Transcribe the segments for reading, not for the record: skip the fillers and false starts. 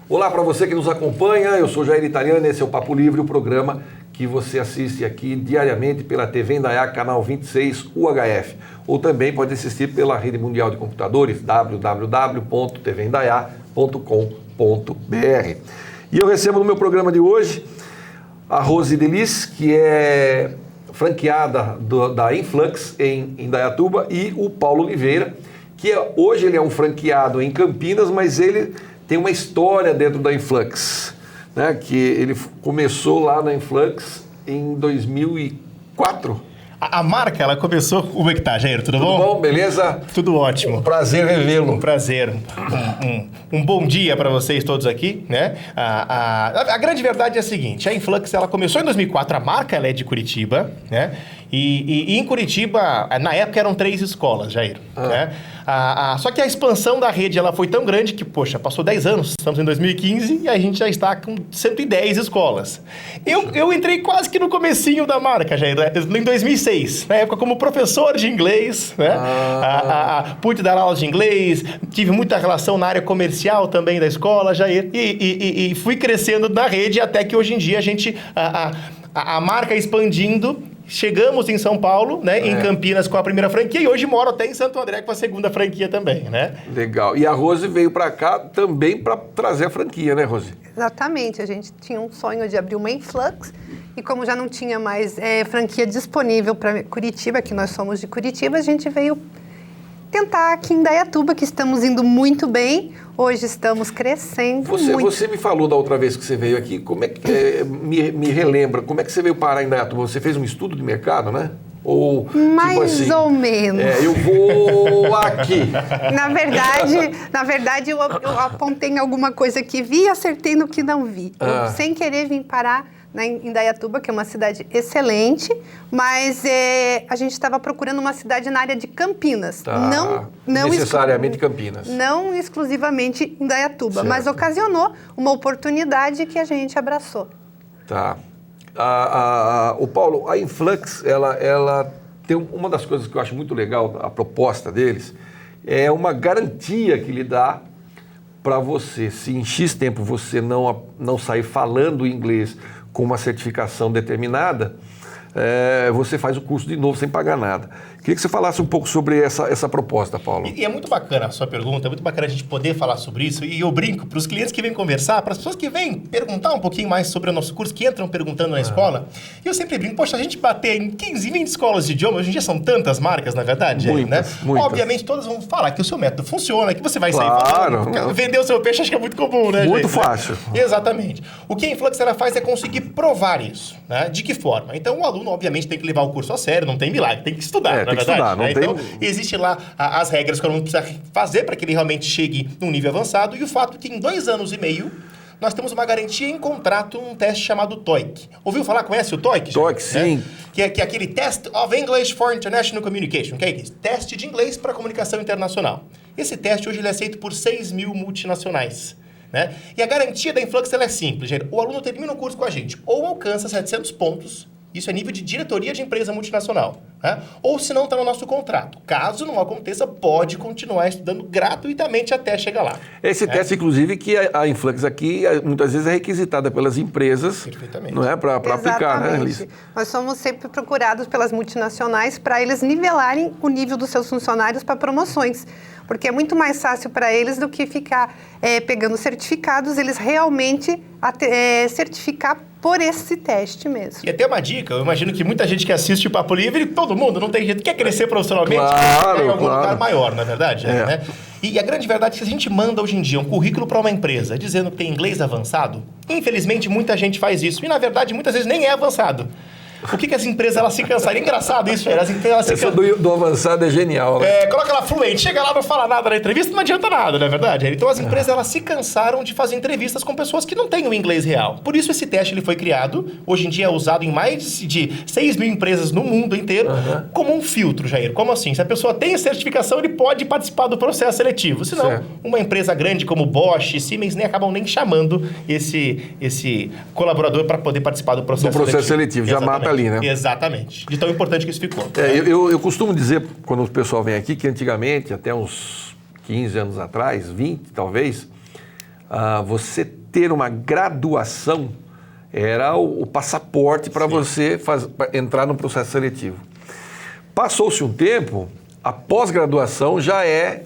Olá para você que nos acompanha, eu sou Jair Italiano e esse é o Papo Livre, o programa que você assiste aqui diariamente pela TV Indaiá, canal 26 UHF, ou também pode assistir pela Rede Mundial de Computadores, www.tvindaiá.com.br. E eu recebo no meu programa de hoje a Rose Delis, que é franqueada da Influx em Indaiatuba, e o Paulo Oliveira, que hoje ele é um franqueado em Campinas, mas ele tem uma história dentro da Influx, né? Que ele começou lá na Influx em 2004. A marca, ela começou... Como é que tá, Jair? Tudo bom? Tudo bom, beleza? Tudo ótimo. Um prazer revê-lo. Um prazer. Um bom dia para vocês todos aqui, né? A grande verdade é a seguinte, a Influx, ela começou em 2004, a marca ela é de Curitiba, né? E em Curitiba, na época, eram 3 escolas, Jair, né? Só que a expansão da rede, ela foi tão grande que, poxa, passou 10 anos, estamos em 2015 e a gente já está com 110 escolas. Eu entrei quase que no comecinho da marca, Jair, em 2006, na época como professor de inglês, né? Pude dar aulas de inglês, tive muita relação na área comercial também da escola, Jair, e fui crescendo na rede até que hoje em dia a gente, a marca expandindo. Chegamos em São Paulo, né, em Campinas com a primeira franquia e hoje moro até em Santo André com a segunda franquia também, né? Legal. E a Rose veio para cá também para trazer a franquia, né, Rose? Exatamente. A gente tinha um sonho de abrir uma Influx e como já não tinha mais franquia disponível para Curitiba, que nós somos de Curitiba, a gente veio tentar aqui em Indaiatuba, que estamos indo muito bem. Hoje estamos crescendo muito. Você me falou da outra vez que você veio aqui, como é que me relembra, como é que você veio parar em Indaiatuba? Você fez um estudo de mercado, né? Ou mais tipo assim, ou menos. Eu vou aqui. Na verdade eu apontei em alguma coisa que vi e acertei no que não vi. Eu, sem querer, vim parar em Indaiatuba, que é uma cidade excelente, mas a gente estava procurando uma cidade na área de Campinas. Tá. Não necessariamente Campinas. Não exclusivamente Indaiatuba, certo. Mas ocasionou uma oportunidade que a gente abraçou. Tá. O Paulo, a Influx, ela tem uma das coisas que eu acho muito legal, a proposta deles, é uma garantia que lhe dá para você, se em X tempo você não sair falando inglês com uma certificação determinada, você faz o curso de novo sem pagar nada. Queria que você falasse um pouco sobre essa proposta, Paulo. E é muito bacana a sua pergunta, é muito bacana a gente poder falar sobre isso. E eu brinco para os clientes que vêm conversar, para as pessoas que vêm perguntar um pouquinho mais sobre o nosso curso, que entram perguntando na escola. E eu sempre brinco, poxa, a gente bater em 15, 20 escolas de idioma, hoje em dia são tantas marcas, na verdade, muitas, né? muitas. Obviamente, todas vão falar que o seu método funciona, que você vai sair falando. Vender o seu peixe, acho que é muito comum, né, Muito gente? fácil. Exatamente. O que a Influx ela faz é conseguir provar isso, né? De que forma? Então, o aluno, obviamente, tem que levar o curso a sério, não tem milagre, tem que estudar, na verdade. Estudar, não né? tem... Então, existe lá as regras que o aluno precisa fazer para que ele realmente chegue num nível avançado e o fato que em 2 anos e meio nós temos uma garantia em contrato, um teste chamado TOEIC. Ouviu falar? Conhece o TOEIC? TOEIC, sim. Que é aquele Test of English for International Communication, que é isso, teste de inglês para comunicação internacional. Esse teste hoje ele é aceito por 6 mil multinacionais. Né? E a garantia da Influx ela é simples, gente. O aluno termina o curso com a gente ou alcança 700 pontos, isso é nível de diretoria de empresa multinacional, né? Ou se não está no nosso contrato. Caso não aconteça, pode continuar estudando gratuitamente até chegar lá. Esse teste, inclusive, que a Influx aqui muitas vezes é requisitada pelas empresas, não é, para aplicar, né, Liz? Nós somos sempre procurados pelas multinacionais para eles nivelarem o nível dos seus funcionários para promoções. Porque é muito mais fácil para eles do que ficar pegando certificados, eles realmente certificar por esse teste mesmo. E até uma dica, eu imagino que muita gente que assiste o Papo Livre, todo mundo, não tem jeito, quer crescer profissionalmente, claro, em algum lugar maior, na verdade. Né? E a grande verdade é que se a gente manda hoje em dia um currículo para uma empresa dizendo que tem inglês avançado, infelizmente muita gente faz isso. E na verdade muitas vezes nem é avançado. O que as empresas elas se cansaram? É engraçado isso, as empresas elas se cansam. Essa do avançado é genial, né? Coloca ela fluente, chega lá, não fala nada na entrevista, não adianta nada, não é verdade? Então as empresas elas se cansaram de fazer entrevistas com pessoas que não têm o inglês real. Por isso esse teste ele foi criado, hoje em dia é usado em mais de 6 mil empresas no mundo inteiro, como um filtro, Jair. Como assim? Se a pessoa tem certificação, ele pode participar do processo seletivo. Senão, uma empresa grande como Bosch e Siemens nem acabam nem chamando esse colaborador para poder participar do processo seletivo. Já mata ali, né? Exatamente. De tão importante que isso ficou. Eu costumo dizer, quando o pessoal vem aqui, que antigamente, até uns 15 anos atrás, 20 talvez, você ter uma graduação era o passaporte para você pra entrar no processo seletivo. Passou-se um tempo, a pós-graduação já é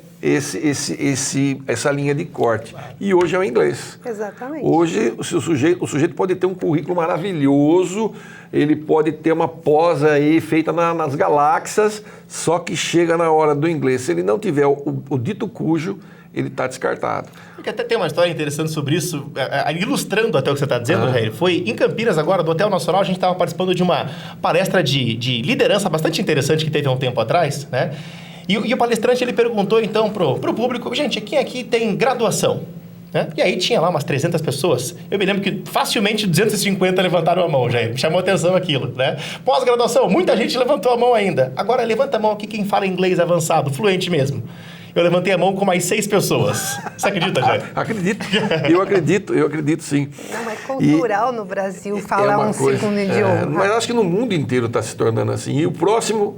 essa linha de corte. E hoje é o inglês. Exatamente. Hoje o sujeito pode ter um currículo maravilhoso, ele pode ter uma pós aí feita nas galáxias, só que chega na hora do inglês. Se ele não tiver o dito cujo, ele está descartado. Porque até tem uma história interessante sobre isso, ilustrando até o que você está dizendo, Jair. Foi em Campinas agora, do Hotel Nacional, a gente estava participando de uma palestra de liderança bastante interessante que teve há um tempo atrás, né? E o palestrante, ele perguntou então pro público, gente, quem aqui tem graduação? Né? E aí tinha lá umas 300 pessoas. Eu me lembro que facilmente 250 levantaram a mão, Jair. Chamou atenção aquilo, né? Pós-graduação, muita gente levantou a mão ainda. Agora levanta a mão aqui quem fala inglês avançado, fluente mesmo. Eu levantei a mão com mais 6 pessoas. Você acredita, Jair? Acredito. Eu acredito sim. Não, é cultural no Brasil falar um segundo idioma. Mas acho que no mundo inteiro está se tornando assim. E o próximo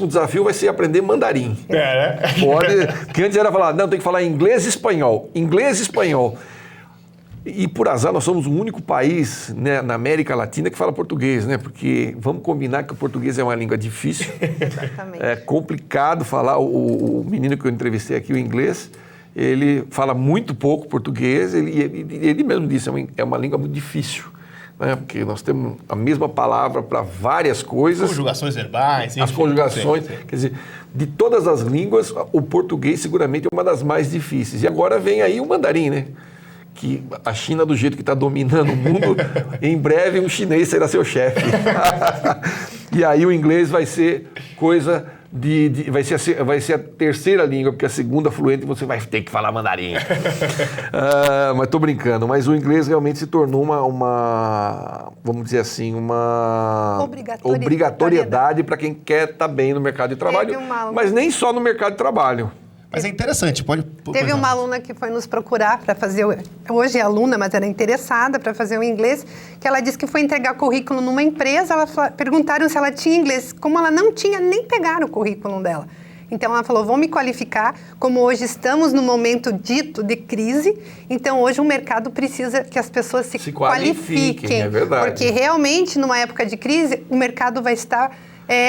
desafio vai ser aprender mandarim. Né? Que antes era falar, não, tem que falar inglês e espanhol. Inglês e espanhol. E por azar, nós somos o único país, né, na América Latina que fala português, né? Porque vamos combinar que o português é uma língua difícil. Exatamente. É complicado falar. O menino que eu entrevistei aqui, o inglês, ele fala muito pouco português. Ele mesmo disse, é uma língua muito difícil. Né? Porque nós temos a mesma palavra para várias coisas. Conjugações verbais. As conjugações. Sim. Quer dizer, de todas as línguas, o português seguramente é uma das mais difíceis. E agora vem aí o mandarim, né? Que a China, do jeito que está dominando o mundo, em breve um chinês será seu chefe. E aí o inglês vai ser coisa vai ser a terceira língua, porque a segunda fluente você vai ter que falar mandarim. Mas estou brincando. Mas o inglês realmente se tornou uma vamos dizer assim, uma obrigatoriedade para quem quer estar bem no mercado de trabalho, mas nem só no mercado de trabalho. Mas é interessante, pode... Teve uma aluna que foi nos procurar para fazer, hoje é aluna, mas era interessada para fazer o inglês, que ela disse que foi entregar currículo numa empresa, perguntaram se ela tinha inglês. Como ela não tinha, nem pegaram o currículo dela. Então ela falou, vou me qualificar, como hoje estamos no momento dito de crise, então hoje o mercado precisa que as pessoas se qualifiquem. É verdade. Porque realmente, numa época de crise, o mercado vai estar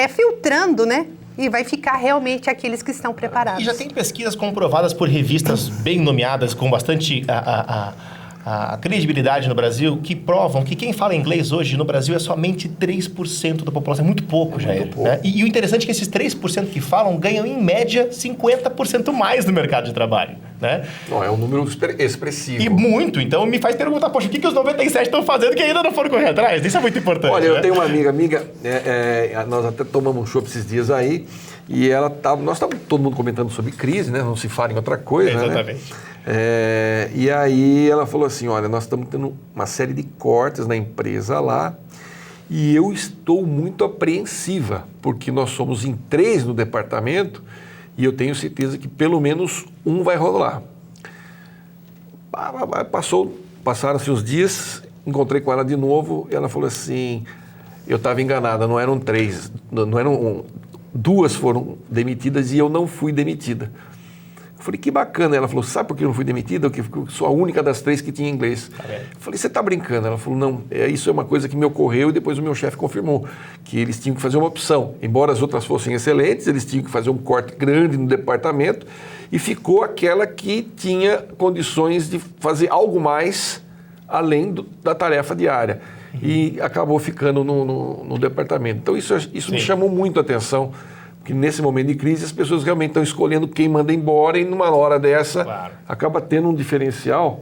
filtrando, né? E vai ficar realmente aqueles que estão preparados. E já tem pesquisas comprovadas por revistas bem nomeadas, com bastante a credibilidade no Brasil, que provam que quem fala inglês hoje no Brasil é somente 3% da população. É muito pouco, Jair. Muito pouco. Né? E o interessante é que esses 3% que falam ganham, em média, 50% mais no mercado de trabalho. Né? Não, é um número expressivo. E muito. Então me faz perguntar, poxa, o que os 97 estão fazendo que ainda não foram correr atrás? Isso é muito importante. Olha, eu tenho uma amiga, nós até tomamos um chopp esses dias aí, e nós estávamos todo mundo comentando sobre crise, né? Não se fala em outra coisa, exatamente. Né? E aí ela falou assim, olha, nós estamos tendo uma série de cortes na empresa lá, e eu estou muito apreensiva, porque nós somos em 3 no departamento, e eu tenho que pelo menos um vai rolar. Passaram-se os dias, encontrei com ela de novo, e ela falou assim, eu estava enganada, não eram 3, não eram 2 foram demitidas e eu não fui demitida. Eu falei, que bacana. Ela falou, sabe por que eu não fui demitida? Porque eu sou a única das 3 que tinha inglês. Eu falei, você está brincando? Ela falou, não, isso é uma coisa que me ocorreu e depois o meu chefe confirmou, que eles tinham que fazer uma opção. Embora as outras fossem excelentes, eles tinham que fazer um corte grande no departamento e ficou aquela que tinha condições de fazer algo mais além da tarefa diária. E acabou ficando no departamento. Então isso me chamou muito a atenção, porque nesse momento de crise as pessoas realmente estão escolhendo quem manda embora e numa hora dessa acaba tendo um diferencial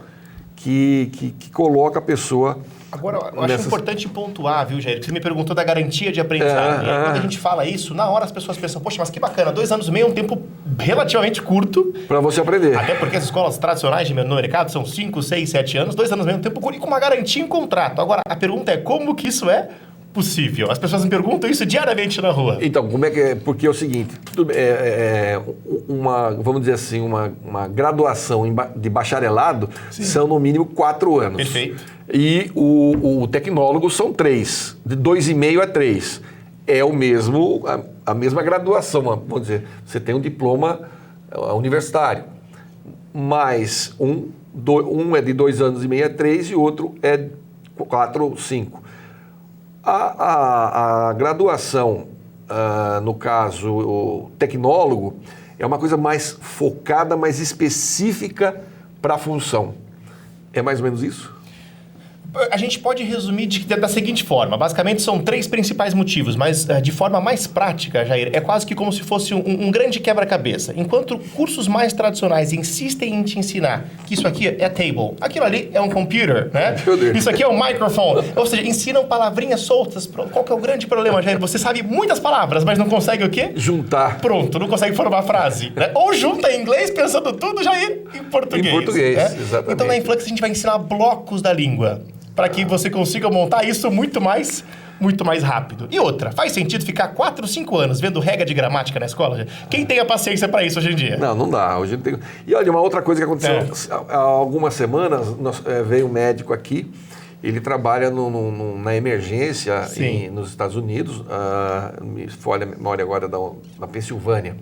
que coloca a pessoa... Agora, eu acho importante pontuar, viu, Jair? Porque você me perguntou da garantia de aprendizagem. Quando a gente fala isso, na hora as pessoas pensam, poxa, mas que bacana, 2 anos e meio é um tempo relativamente curto. Para você aprender. Até porque as escolas tradicionais no mercado são 5, 6, 7 anos, 2 anos e meio é um tempo curto e com uma garantia em contrato. Agora, a pergunta é como que isso é possível? As pessoas me perguntam isso diariamente na rua. Então, como é que é? Porque é o seguinte, vamos dizer assim, uma graduação de bacharelado são no mínimo 4 anos. Perfeito. E o tecnólogo são 3, de 2,5 a 3. É a mesma graduação, vamos dizer, você tem um diploma universitário, mais um é de 2 anos e meio a 3 e outro é 4 ou 5. A graduação, no caso, o tecnólogo, é uma coisa mais focada, mais específica para a função. É mais ou menos isso? A gente pode resumir da seguinte forma. Basicamente, são 3 principais motivos, mas de forma mais prática, Jair, é quase que como se fosse um grande quebra-cabeça. Enquanto cursos mais tradicionais insistem em te ensinar que isso aqui é table, aquilo ali é um computer, né? Isso aqui é um microphone. Ou seja, ensinam palavrinhas soltas. Qual que é o grande problema, Jair? Você sabe muitas palavras, mas não consegue o quê? Juntar. Pronto, não consegue formar frase. Né? Ou junta em inglês, pensando tudo, Jair, em português. Em português, né? exatamente. Então, na Influx, a gente vai ensinar blocos da língua, para que você consiga montar isso muito mais rápido. E outra, faz sentido ficar 4, 5 anos vendo regra de gramática na escola? Quem tem a paciência para isso hoje em dia? Não dá. Hoje não tem... E olha, uma outra coisa que aconteceu, há algumas semanas, veio um médico aqui, ele trabalha na emergência nos Estados Unidos, me falha a memória agora da Pensilvânia.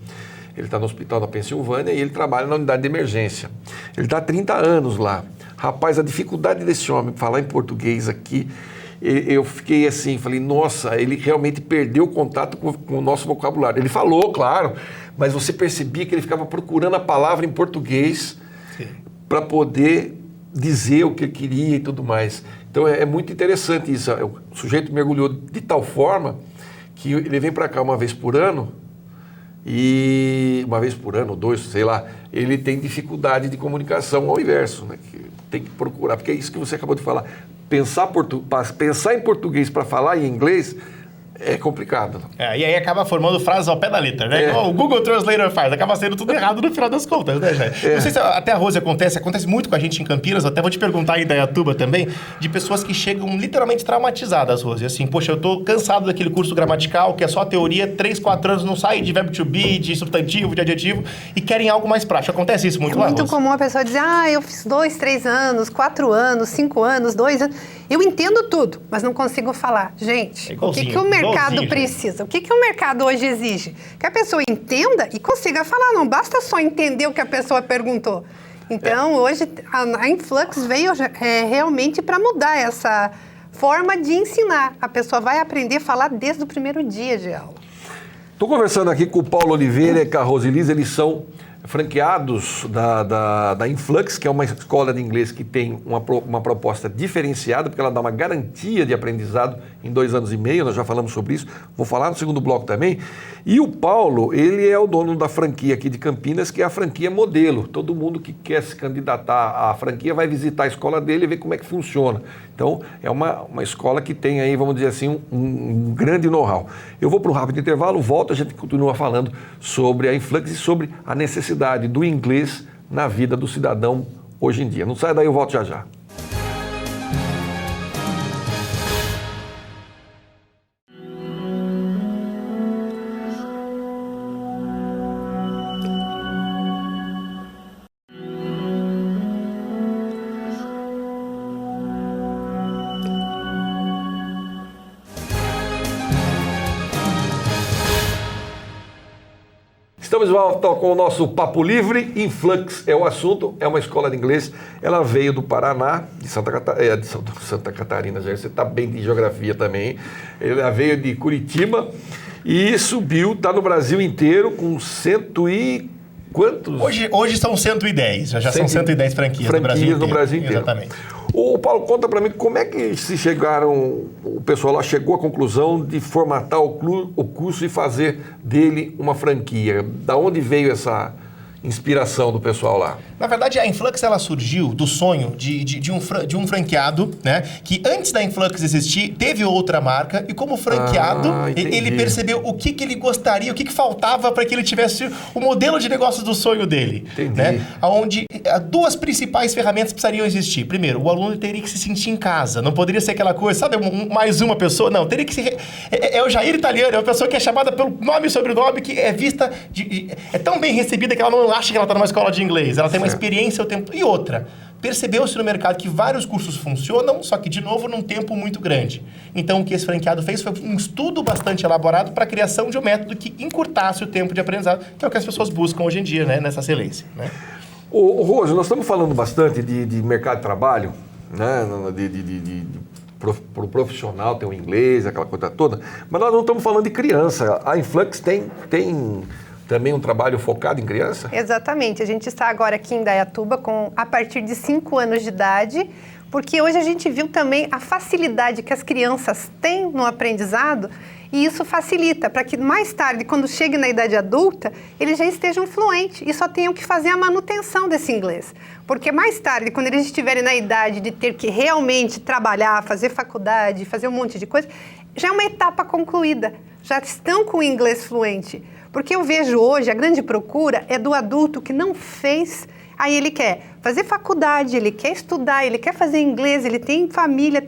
Ele está no hospital da Pensilvânia e ele trabalha na unidade de emergência. Ele está há 30 anos lá. Rapaz, a dificuldade desse homem falar em português aqui, eu fiquei assim, falei, nossa, ele realmente perdeu o contato com o nosso vocabulário. Ele falou, claro, mas você percebia que ele ficava procurando a palavra em português para poder dizer o que ele queria e tudo mais. Então é muito interessante isso. O sujeito mergulhou de tal forma que ele vem para cá uma vez por ano, e uma vez por ano, 2, sei lá, ele tem dificuldade de comunicação ao inverso, né? Que tem que procurar, porque é isso que você acabou de falar. Pensar em português para falar em inglês é complicado. E aí acaba formando frases ao pé da letra, né? Igual o Google Translator faz, acaba sendo tudo errado no final das contas, né, Jair? Não sei se até a Rose acontece muito com a gente em Campinas, até vou te perguntar em Indaiatuba também, de pessoas que chegam literalmente traumatizadas, Rose. Assim, poxa, eu tô cansado daquele curso gramatical, que é só teoria, 3, 4 anos, não sai de verbo to be, de substantivo, de adjetivo, e querem algo mais prático. Acontece isso muito lá, Rose? É muito comum a pessoa dizer, eu fiz 2, 3 anos, 4 anos, 5 anos, 2 anos... Eu entendo tudo, mas não consigo falar. Gente, o que o mercado precisa? O que o mercado hoje exige? Que a pessoa entenda e consiga falar. Não basta só entender o que a pessoa perguntou. Então, hoje, a Influx veio realmente para mudar essa forma de ensinar. A pessoa vai aprender a falar desde o primeiro dia de aula. Estou conversando aqui com o Paulo Oliveira e com a Rosilisa, eles são franqueados da Influx, que é uma escola de inglês que tem uma proposta diferenciada, porque ela dá uma garantia de aprendizado em 2 anos e meio, nós já falamos sobre isso, vou falar no segundo bloco também. E o Paulo, ele é o dono da franquia aqui de Campinas, que é a franquia modelo. Todo mundo que quer se candidatar à franquia vai visitar a escola dele e ver como é que funciona. Então, é uma escola que tem aí, vamos dizer assim, um grande know-how. Eu vou para um rápido intervalo, volto, a gente continua falando sobre a Influx e sobre a necessidade do inglês na vida do cidadão hoje em dia. Não sai daí, eu volto já já. Estamos de volta com o nosso Papo Livre. Influx é o assunto, é uma escola de inglês. Ela veio do Paraná, de Santa Catarina, já você está bem de geografia também. Ela veio de Curitiba e subiu, está no Brasil inteiro com 100 e... Quantos? Hoje são 110, já são 110 franquias no Brasil inteiro. Exatamente. O Paulo, conta para mim, como é que o pessoal lá chegou à conclusão de formatar o curso e fazer dele uma franquia? Da onde veio essa inspiração do pessoal lá? Na verdade, a Influx ela surgiu do sonho de um franqueado, né? Que antes da Influx existir, teve outra marca e como franqueado, ele percebeu o que ele gostaria, o que faltava para que ele tivesse o modelo de negócio do sonho dele. Entendi. Né? Onde 2 principais ferramentas precisariam existir. Primeiro, o aluno teria que se sentir em casa. Não poderia ser aquela coisa, sabe, mais uma pessoa. Não, teria que ser... É o Jair italiano, é uma pessoa que é chamada pelo nome e sobrenome, que é vista... é tão bem recebida que ela não acha que ela está numa escola de inglês. Ela tem uma experiência o tempo... E outra, percebeu-se no mercado que vários cursos funcionam, só que, de novo, num tempo muito grande. Então, o que esse franqueado fez foi um estudo bastante elaborado para a criação de um método que encurtasse o tempo de aprendizado, que é o que as pessoas buscam hoje em dia, né, nessa excelência. Né? Ô, Rose, nós estamos falando bastante de mercado de trabalho, né? Para o profissional ter o inglês, aquela coisa toda, mas nós não estamos falando de criança. A Influx tem também um trabalho focado em criança? Exatamente. A gente está agora aqui em Indaiatuba a partir de 5 anos de idade, porque hoje a gente viu também a facilidade que as crianças têm no aprendizado e isso facilita para que mais tarde, quando chegue na idade adulta, eles já estejam fluentes e só tenham que fazer a manutenção desse inglês. Porque mais tarde, quando eles estiverem na idade de ter que realmente trabalhar, fazer faculdade, fazer um monte de coisa, já é uma etapa concluída, já estão com o inglês fluente. Porque eu vejo hoje, a grande procura é do adulto que não fez, aí ele quer fazer faculdade, ele quer estudar, ele quer fazer inglês, ele tem família,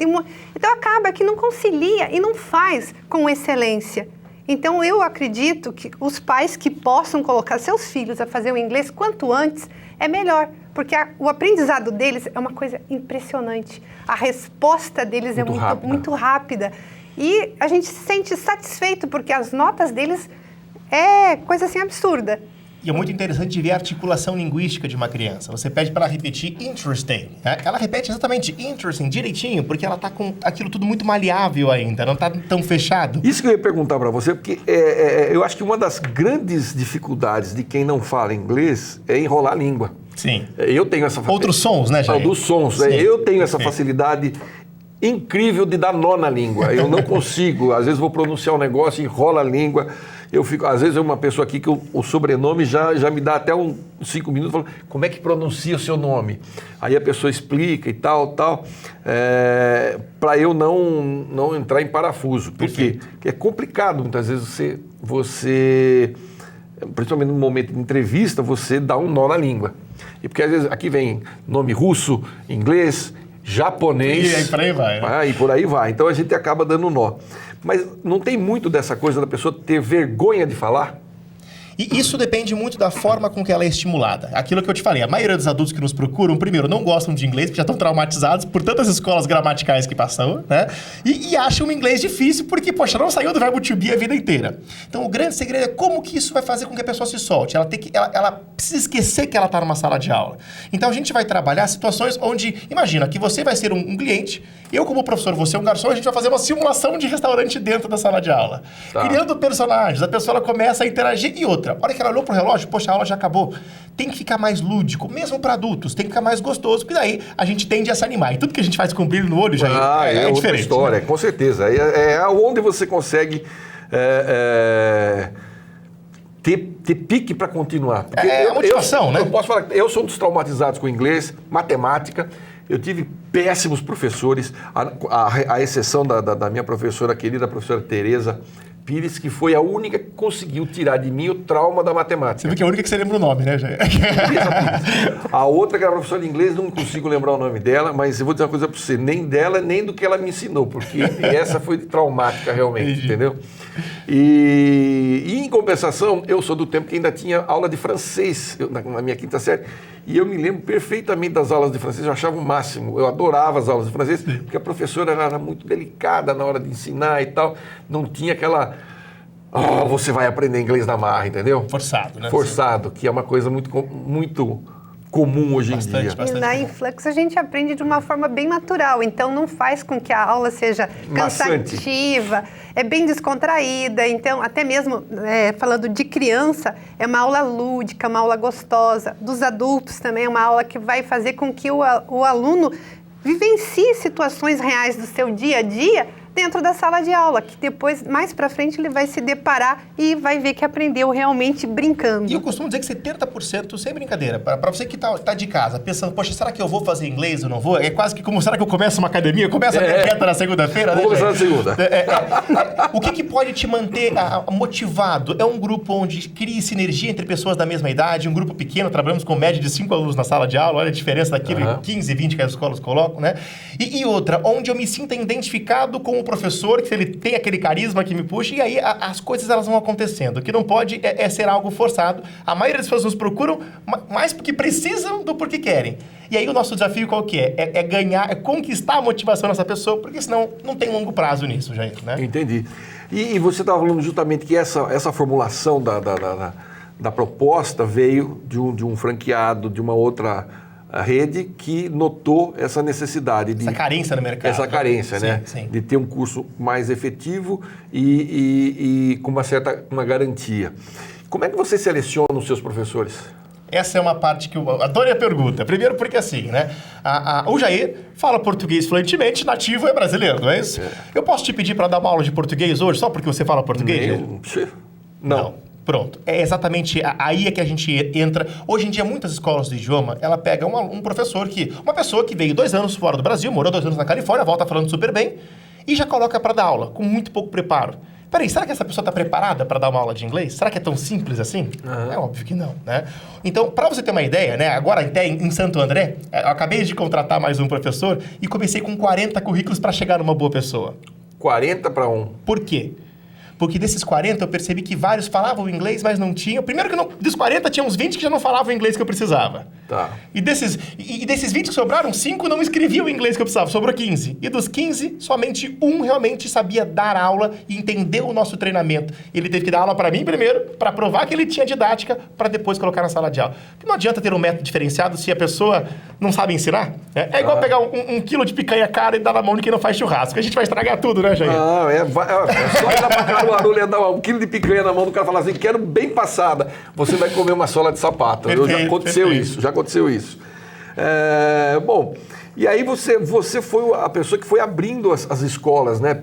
então acaba que não concilia e não faz com excelência. Então eu acredito que os pais que possam colocar seus filhos a fazer o inglês quanto antes é melhor, porque o aprendizado deles é uma coisa impressionante. A resposta deles é muito rápida. E a gente se sente satisfeito porque as notas deles é coisa assim absurda. E é muito interessante ver a articulação linguística de uma criança. Você pede para ela repetir interesting, né? Ela repete exatamente interesting, direitinho, porque ela está com aquilo tudo muito maleável ainda, não está tão fechado. Isso que eu ia perguntar para você, porque eu acho que uma das grandes dificuldades de quem não fala inglês é enrolar a língua. Sim. Eu tenho essa facilidade. Outros sons, né, Jair? Dos sons. Eu tenho essa facilidade incrível de dar nó na língua. Eu não consigo. Às vezes vou pronunciar um negócio, enrola a língua. Eu fico, às vezes, uma pessoa aqui que o sobrenome já me dá até uns 5 minutos, falando, como é que pronuncia o seu nome? Aí a pessoa explica e tal, para eu não entrar em parafuso. Por quê? Porque é complicado, muitas vezes, você, principalmente no momento de entrevista, você dá um nó na língua. E porque, às vezes, aqui vem nome russo, inglês, japonês. E aí por aí vai, né? E por aí vai. Então, a gente acaba dando nó. Mas não tem muito dessa coisa da pessoa ter vergonha de falar? E isso depende muito da forma com que ela é estimulada. Aquilo que eu te falei, a maioria dos adultos que nos procuram, primeiro, não gostam de inglês, porque já estão traumatizados por tantas escolas gramaticais que passam, né? E acham o inglês difícil porque, poxa, não saiu do verbo to be a vida inteira. Então, o grande segredo é como que isso vai fazer com que a pessoa se solte. Ela precisa esquecer que ela está numa sala de aula. Então, a gente vai trabalhar situações onde, imagina, que você vai ser um cliente, eu como professor, você é um garçom, a gente vai fazer uma simulação de restaurante dentro da sala de aula. Tá. Criando personagens, a pessoa ela começa a interagir e outra. A hora que ela olhou pro relógio, poxa, a aula já acabou. Tem que ficar mais lúdico, mesmo para adultos, tem que ficar mais gostoso, porque daí a gente tende a se animar. E tudo que a gente faz com brilho no olho já é outra diferente. História, né? Com certeza. É onde você consegue ter pique para continuar. Porque a motivação, né? Eu posso falar, eu sou um dos traumatizados com inglês, matemática. Eu tive péssimos professores, a exceção da minha professora querida, a professora Tereza Pires, que foi a única que conseguiu tirar de mim o trauma da matemática. Você viu que é a única que você lembra o nome, né, Jair? A outra, que era professora de inglês, não consigo lembrar o nome dela, mas eu vou dizer uma coisa para você, nem dela, nem do que ela me ensinou, porque essa foi traumática realmente, entendeu? E em compensação, eu sou do tempo que ainda tinha aula de francês, na minha quinta série, e eu me lembro perfeitamente das aulas de francês, eu achava o máximo, eu adorava as aulas de francês, porque a professora era muito delicada na hora de ensinar e tal, não tinha aquela... você vai aprender inglês na marra, entendeu? Forçado, né? Forçado, que é uma coisa muito comum hoje em dia. E na Influx a gente aprende de uma forma bem natural, então não faz com que a aula seja cansativa, é bem descontraída, então até mesmo falando de criança, é uma aula lúdica, uma aula gostosa, dos adultos também é uma aula que vai fazer com que o aluno vivencie situações reais do seu dia a dia dentro da sala de aula, que depois, mais pra frente, ele vai se deparar e vai ver que aprendeu realmente brincando. E eu costumo dizer que 70%, sem brincadeira, para você que tá de casa, pensando, poxa, será que eu vou fazer inglês ou não vou? É quase que como, será que eu começo uma academia? Começa a minha dieta na segunda-feira, né? Vou começar na segunda. O que pode te manter motivado? É um grupo onde cria sinergia entre pessoas da mesma idade, um grupo pequeno, trabalhamos com média de 5 alunos na sala de aula, olha a diferença daquilo, 15, 20 que as escolas colocam, né? E outra, onde eu me sinta identificado com o professor, que ele tem aquele carisma que me puxa, e aí as coisas elas vão acontecendo. O que não pode é ser algo forçado. A maioria das pessoas nos procuram mais porque precisam do porque querem. E aí o nosso desafio qual que é? É ganhar, é conquistar a motivação dessa pessoa, porque senão não tem longo prazo nisso, Jair, né? Entendi. E você estava falando justamente que essa formulação da proposta veio de um franqueado de uma outra rede que notou essa necessidade de... Essa carência no mercado. Essa carência, né? Sim. De ter um curso mais efetivo e com uma garantia. Como é que você seleciona os seus professores? Essa é uma parte que eu adorei a pergunta. Primeiro porque assim, né? O Jair fala português fluentemente, nativo é brasileiro, não é isso? Eu posso te pedir para dar uma aula de português hoje só porque você fala português? Não. Pronto. É exatamente aí é que a gente entra. Hoje em dia, muitas escolas de idioma, ela pega um professor uma pessoa que veio 2 anos fora do Brasil, morou 2 anos na Califórnia, volta falando super bem e já coloca para dar aula, com muito pouco preparo. Peraí, será que essa pessoa está preparada para dar uma aula de inglês? Será que é tão simples assim? É óbvio que não, né? Então, para você ter uma ideia, né? Agora até em Santo André, eu acabei de contratar mais um professor e comecei com 40 currículos para chegar numa boa pessoa. 40 para 1. Por quê? Porque desses 40 eu percebi que vários falavam inglês, mas não tinham. Primeiro que dos 40 tinha uns 20 que já não falavam o inglês que eu precisava. Tá. E desses 20 que sobraram, 5 não escreviam o inglês que eu precisava, sobrou 15. E dos 15, somente um realmente sabia dar aula e entendeu o nosso treinamento. Ele teve que dar aula para mim primeiro, para provar que ele tinha didática, para depois colocar na sala de aula. Porque não adianta ter um método diferenciado se a pessoa não sabe ensinar. Né? É igual pegar um quilo de picanha cara e dar na mão de quem não faz churrasco. A gente vai estragar tudo, né, Jair? Só ir lá pra Caruaru e dar 1 quilo de picanha na mão do cara e falar assim, quero bem passada. Você vai comer uma sola de sapato. Já aconteceu isso. Bom, e aí você foi a pessoa que foi abrindo as escolas, né?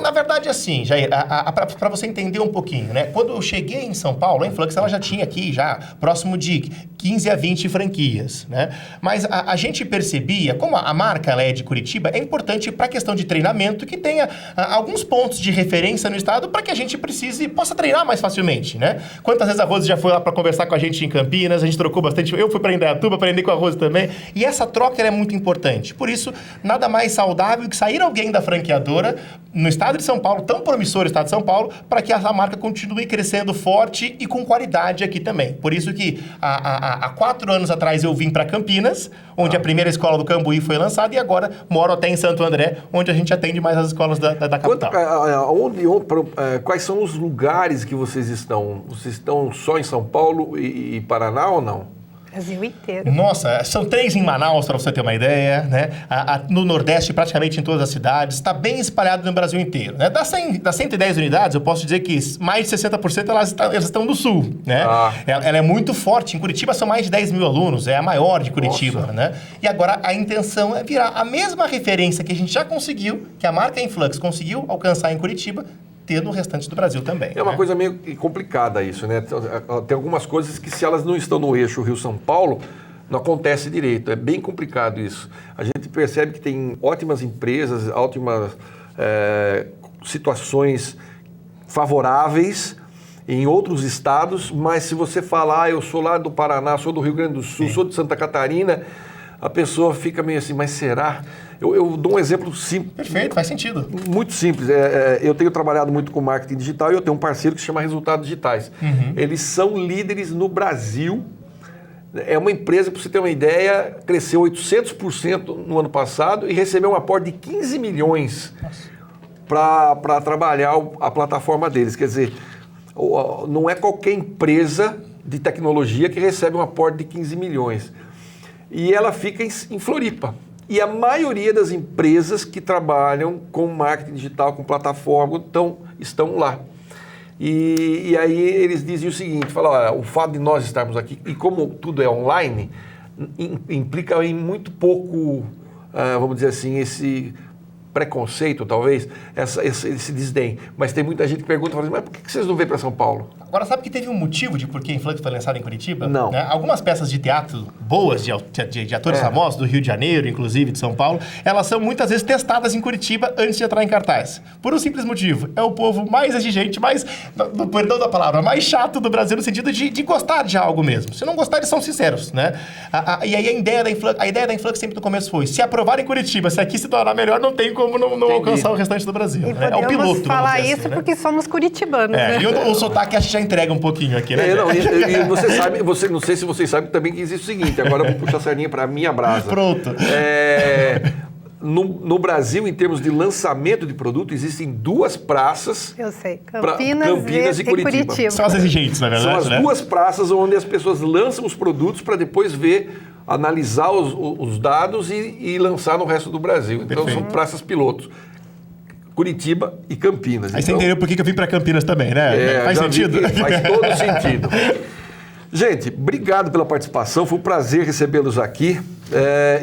Na verdade, assim, Jair, para você entender um pouquinho, né? Quando eu cheguei em São Paulo, a Influx ela já tinha aqui, próximo de 15 a 20 franquias, né? Mas a gente percebia, como a marca ela é de Curitiba, é importante para a questão de treinamento que tenha alguns pontos de referência no estado para que a gente possa treinar mais facilmente, né? Quantas vezes a Rose já foi lá para conversar com a gente em Campinas, a gente trocou bastante, eu fui para Indaiatuba, aprender com a Rose também, e essa troca é muito importante. Por isso, nada mais saudável que sair alguém da franqueadora no estado de São Paulo, tão promissor o estado de São Paulo, para que essa marca continue crescendo forte e com qualidade aqui também. Por isso que há 4 anos atrás eu vim para Campinas, onde a primeira escola do Cambuí foi lançada, e agora moro até em Santo André, onde a gente atende mais as escolas da capital. Quais são os lugares que vocês estão? Vocês estão só em São Paulo e Paraná ou não? Brasil inteiro. Nossa, são 3 em Manaus, para você ter uma ideia, né? No Nordeste, praticamente em todas as cidades. Está bem espalhado no Brasil inteiro, né? Das 110 unidades, eu posso dizer que mais de 60% elas estão no Sul, né? Ela é muito forte. Em Curitiba são mais de 10 mil alunos, é a maior de Curitiba, Nossa. Né? E agora a intenção é virar a mesma referência que a gente já conseguiu, que a marca Influx conseguiu alcançar em Curitiba, ter no restante do Brasil também. É uma coisa meio complicada isso, né? Tem algumas coisas que, se elas não estão no eixo Rio-São Paulo, não acontece direito. É bem complicado isso. A gente percebe que tem ótimas empresas, ótimas situações favoráveis em outros estados, mas se você falar, eu sou lá do Paraná, sou do Rio Grande do Sul, sou de Santa Catarina, a pessoa fica meio assim, mas será? Eu dou um exemplo simples. Perfeito, faz sentido. Muito simples. Eu tenho trabalhado muito com marketing digital e eu tenho um parceiro que se chama Resultados Digitais. Eles são líderes no Brasil. É uma empresa, para você ter uma ideia, cresceu 800% no ano passado e recebeu um aporte de 15 milhões para trabalhar a plataforma deles. Quer dizer, não é qualquer empresa de tecnologia que recebe um aporte de 15 milhões. E ela fica em Floripa. E a maioria das empresas que trabalham com marketing digital, com plataforma, estão lá. E aí eles dizem o seguinte, falam, olha, o fato de nós estarmos aqui, e como tudo é online, implica em muito pouco, vamos dizer assim, esse preconceito, talvez, esse desdém. Mas tem muita gente que pergunta, mas por que vocês não vêm para São Paulo? Agora, sabe que teve um motivo de por que a Influx foi lançada em Curitiba? Não. Né? Algumas peças de teatro boas, de atores famosos, do Rio de Janeiro, inclusive, de São Paulo, elas são muitas vezes testadas em Curitiba antes de entrar em cartaz. Por um simples motivo. É o povo mais exigente, perdão da palavra, mais chato do Brasil, no sentido de gostar de algo mesmo. Se não gostar, eles são sinceros, né? E aí a ideia da Influx sempre no começo foi, se aprovar em Curitiba, se aqui se tornar melhor, não tem como não alcançar o restante do Brasil. E né? É o piloto. Falar isso assim, porque somos curitibanos, né? E o sotaque a gente já entrega um pouquinho aqui, né? E você sabe, não sei se vocês sabem também que existe o seguinte, agora eu vou puxar a sardinha para a minha brasa. Pronto. no Brasil, em termos de lançamento de produto, existem 2 praças. Eu sei, Campinas e Curitiba. São as exigentes, na verdade, São as 2 praças onde as pessoas lançam os produtos para depois ver, analisar os dados e lançar no resto do Brasil. Então, Perfeito. são praças pilotos. Curitiba e Campinas. Aí você entendeu por que eu vim para Campinas também, né? Faz já vi sentido? que faz todo sentido. Gente, obrigado pela participação. Foi um prazer recebê-los aqui.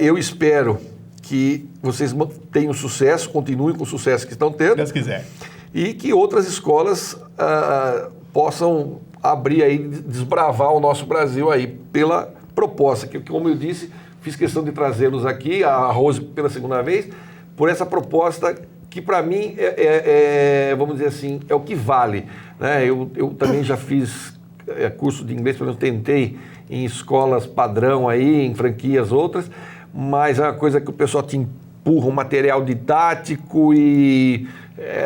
Eu espero que vocês tenham sucesso, continuem com o sucesso que estão tendo. Deus quiser. E que outras escolas possam abrir aí, desbravar o nosso Brasil aí pela proposta, que como eu disse, fiz questão de trazê-los aqui, a Rose pela segunda vez, por essa proposta que para mim vamos dizer assim, é o que vale, né? Eu também já fiz curso de inglês, pelo menos tentei em escolas padrão aí, em franquias outras, mas é uma coisa que o pessoal te empurra um material didático e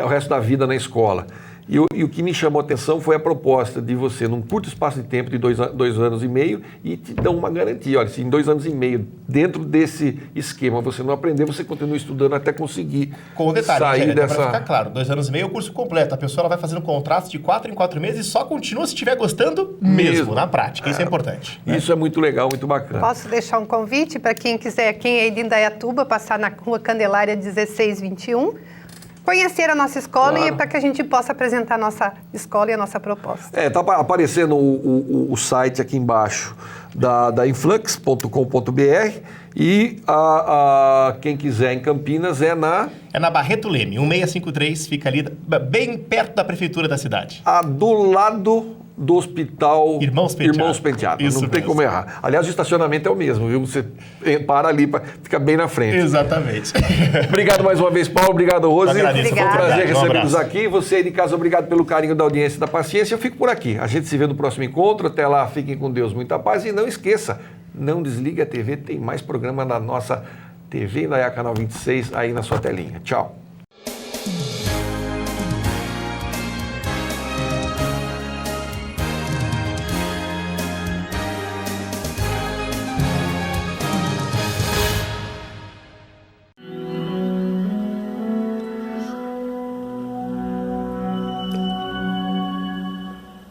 o resto da vida na escola. E o que me chamou a atenção foi a proposta de você, num curto espaço de tempo de 2 anos e meio, e te dão uma garantia. Olha, se em 2 anos e meio, dentro desse esquema, você não aprender, você continua estudando até conseguir Com o detalhe, sair dessa... para ficar claro, 2 anos e meio é o curso completo. A pessoa ela vai fazendo contratos de 4 em 4 meses e só continua se estiver gostando mesmo, na prática. Isso é importante. Isso é muito legal, muito bacana. Posso deixar um convite para quem quiser, quem é de Indaiatuba, passar na Rua Candelária 1621, conhecer a nossa escola, claro. E para que a gente possa apresentar a nossa escola e a nossa proposta. Está aparecendo o site aqui embaixo da influx.com.br e quem quiser em Campinas é na Barreto Leme, 1653, fica ali bem perto da prefeitura da cidade. Do lado do hospital Irmãos Penteado. Isso não tem como errar. Aliás, o estacionamento é o mesmo, viu? Você para ali, fica bem na frente. Exatamente. Obrigado mais uma vez, Paulo. Obrigado, Rose. Agradeço, foi um prazer recebê-los aqui. Você aí de casa, obrigado pelo carinho da audiência e da paciência. Eu fico por aqui. A gente se vê no próximo encontro. Até lá, fiquem com Deus, muita paz. E não esqueça, não desligue a TV. Tem mais programa na nossa TV Indaiá Canal 26 aí na sua telinha. Tchau.